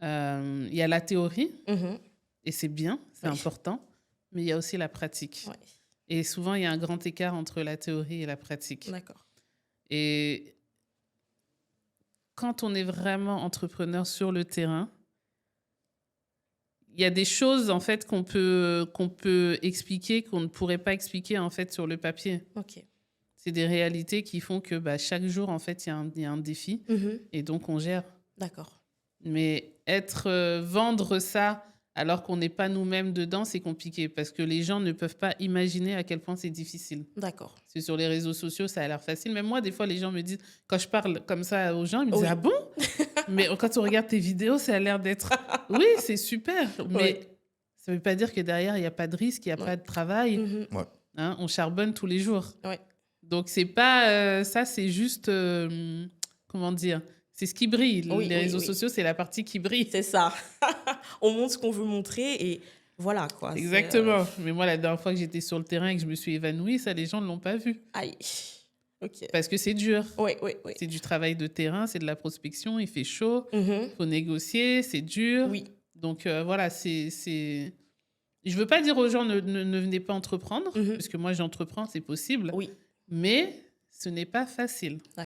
Il y a la théorie, Mhm. et c'est bien, c'est Oui. important, mais il y a aussi la pratique. Ouais. Et souvent, il y a un grand écart entre la théorie et la pratique. D'accord. Et quand on est vraiment entrepreneur sur le terrain, il y a des choses en fait qu'on peut expliquer qu'on ne pourrait pas expliquer en fait sur le papier. Ok. C'est des réalités qui font que chaque jour en fait il y a un défi Mhm. et donc on gère. D'accord. Mais vendre ça alors qu'on n'est pas nous-mêmes dedans, c'est compliqué parce que les gens ne peuvent pas imaginer à quel point c'est difficile. D'accord. C'est sur les réseaux sociaux, ça a l'air facile. Même moi, des fois, les gens me disent, quand je parle comme ça aux gens, ils me disent, Oui. ah bon? Mais quand on regarde tes vidéos, ça a l'air d'être, oui, c'est super. Mais Oui. ça ne veut pas dire que derrière, il n'y a pas de risque, il n'y a Ouais. pas de travail. Mhm. Ouais. Hein, on charbonne tous les jours. Ouais. Donc, c'est pas ça, c'est juste, comment dire, c'est ce qui brille. Oui, Les oui, réseaux oui. sociaux, c'est la partie qui brille. C'est ça. On montre ce qu'on veut montrer et voilà quoi. Exactement. Mais moi, la dernière fois que j'étais sur le terrain et que je me suis évanouie, ça, les gens ne l'ont pas vu. Aïe. Ok. Parce que c'est dur. Oui, oui, oui. C'est du travail de terrain, c'est de la prospection, il fait chaud, Mhm. faut négocier, c'est dur. Oui. Donc voilà, je veux pas dire aux gens ne venez pas entreprendre, Mhm. parce que moi j'entreprends, c'est possible, Oui. mais ce n'est pas facile.